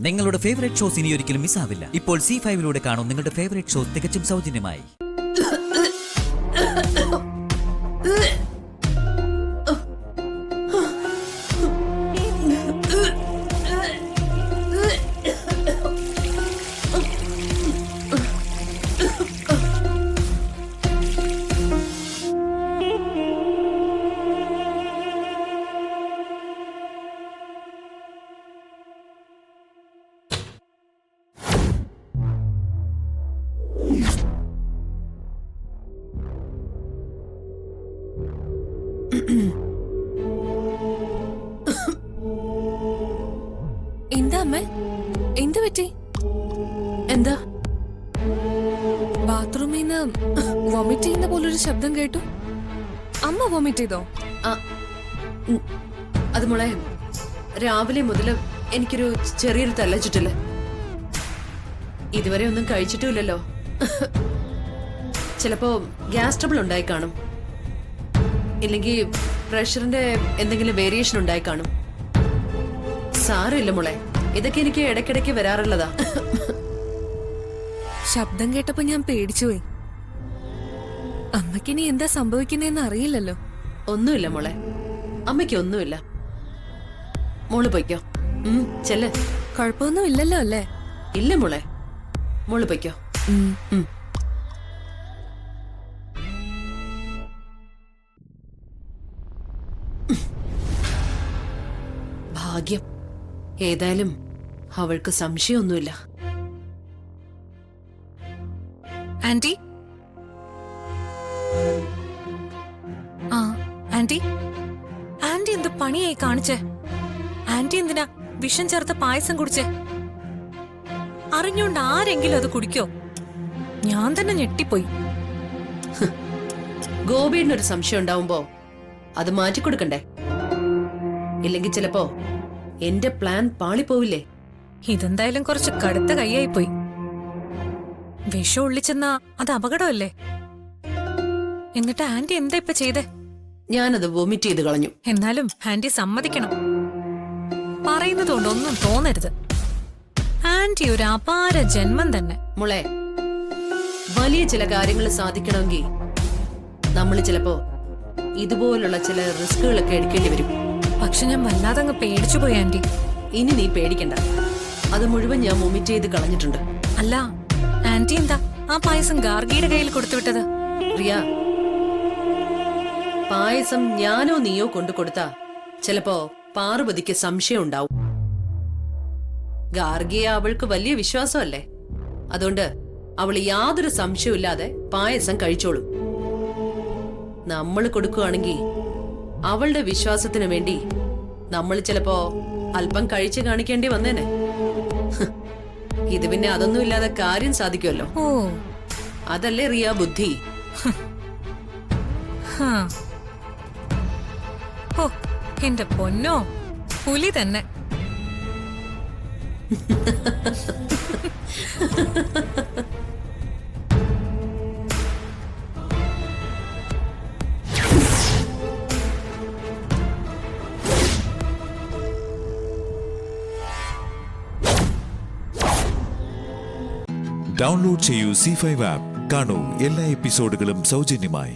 നിങ്ങളുടെ favourite shows ഇനി ഒരിക്കലും മിസ്സാവില്ല. ഇപ്പോൾ C5 കാണും നിങ്ങളുടെ ഫേവറേറ്റ് ഷോസ് തികച്ചും സൗജന്യമായി. എന്താ അമ്മ, എന്ത് പറ്റി? എന്താ ബാത്റൂമിൽ നിന്ന് വോമിറ്റ് ചെയ്യുന്ന പോലൊരു ശബ്ദം കേട്ടു. അമ്മ വോമിറ്റ് ചെയ്തോ? അത് മോളെ, രാവിലെ മുതൽ എനിക്കൊരു ചെറിയൊരു തലച്ചിട്ടില്ല. ഇതുവരെ ഒന്നും കഴിച്ചിട്ടുമില്ലല്ലോ. ചിലപ്പോ ഗ്യാസ് ട്രബിൾ ഉണ്ടായി കാണും, ഇല്ലെങ്കിൽ പ്രഷറിന്റെ എന്തെങ്കിലും വേരിയേഷൻ ഉണ്ടായി കാണും. സാരമില്ല മോളെ, ഇതൊക്കെ എനിക്ക് ഇടയ്ക്കിടയ്ക്ക് വരാറുള്ളതാ. ശബ്ദം കേട്ടപ്പോ ഞാൻ പേടിച്ചുപോയി. അമ്മക്കിനി എന്താ സംഭവിക്കുന്നതെന്ന് അറിയില്ലല്ലോ. ഒന്നുമില്ല മോളെ, അമ്മയ്ക്ക് ഒന്നുമില്ല. മോള് പൊയ്ക്കോ. ചെല്ല്. കുഴപ്പമൊന്നും ഇല്ലല്ലോ അല്ലേ? ഇല്ല മോളെ, മോള് പൊയ്ക്കോ. ഭാഗ്യം, ഏതായാലും അവൾക്ക് സംശയമൊന്നുമില്ല. ആന്റി, ആ ആന്റി, ആന്റി എന്ത് പണിയായി കാണിച്ചേ? ആന്റി എന്തിനാ വിഷം ചേർത്ത പായസം കുടിച്ചേ? അറിഞ്ഞോണ്ട് ആരെങ്കിലും അത് കുടിക്കോ? ഞാൻ തന്നെ ഞെട്ടിപ്പോയി. ഗോപിയുടെ ഒരു സംശയം ഉണ്ടാവുമ്പോ അത് മാറ്റിക്കൊടുക്കണ്ടേ? ഇല്ലെങ്കിൽ ചിലപ്പോ എന്റെ പ്ലാൻ പാളിപ്പോവില്ലേ? ഇതെന്തായാലും കുറച്ച് കടുത്ത കൈയായി പോയി. വിഷം ഉള്ളിച്ചെന്നാ അത് അപകടമല്ലേ? എന്നിട്ട് ആന്റി എന്താ ഇപ്പൊ ചെയ്തേ? ഞാനത് വോമിറ്റ് ചെയ്ത് കളഞ്ഞു. എന്നാലും ആന്റി സമ്മതിക്കണം. പറയുന്നതുകൊണ്ട് ഒന്നും തോന്നരുത്. ആന്റി ഒരു അപാര ജന്മം തന്നെ. മോളെ, വലിയ ചില കാര്യങ്ങൾ സാധിക്കണമെങ്കിൽ നമ്മൾ ചിലപ്പോ ഇതുപോലുള്ള ചില റിസ്കുകളൊക്കെ എടുക്കേണ്ടി വരും. പക്ഷെ ഞാൻ വല്ലാതെ അങ്ങ് പേടിച്ചു പോയി ആന്റി. ഇനി നീ പേടിക്കണ്ട, അത് മുഴുവൻ ഞാൻ വോമിറ്റ് ചെയ്ത് കളഞ്ഞിട്ടുണ്ട്. അല്ല ആന്റി, എന്താ ആ പായസം ഗാർഗിയുടെ കയ്യിൽ കൊടുത്തുവിട്ടത്? റിയ, പായസം ഞാനോ നീയോ കൊണ്ടു കൊടുത്താ ചിലപ്പോ പാർവതിക്ക് സംശയം ഉണ്ടാവും. ഗാർഗിയെ അവൾക്ക് വലിയ വിശ്വാസമല്ലേ, അതുകൊണ്ട് അവൾ യാതൊരു സംശയമില്ലാതെ പായസം കഴിച്ചോളും. നമ്മൾ കൊടുക്കുകയാണെങ്കിൽ അവളുടെ വിശ്വാസത്തിന് വേണ്ടി നമ്മൾ ചിലപ്പോ അല്പം കഴിച്ചു കാണിക്കേണ്ടി വന്നേനെ. ഇത് പിന്നെ അതൊന്നും ഇല്ലാതെ കാര്യം സാധിക്കുമല്ലോ. ഓ, അതല്ലേ റിയ ബുദ്ധി. ഓ എന്റെ പൊന്നോ, പുലി തന്നെ. ഡൗൺലോഡ് ചെയ്യൂ C5 ആപ്പ്. കാണൂ എല്ലാ എപ്പിസോഡുകളും സൗജന്യമായി.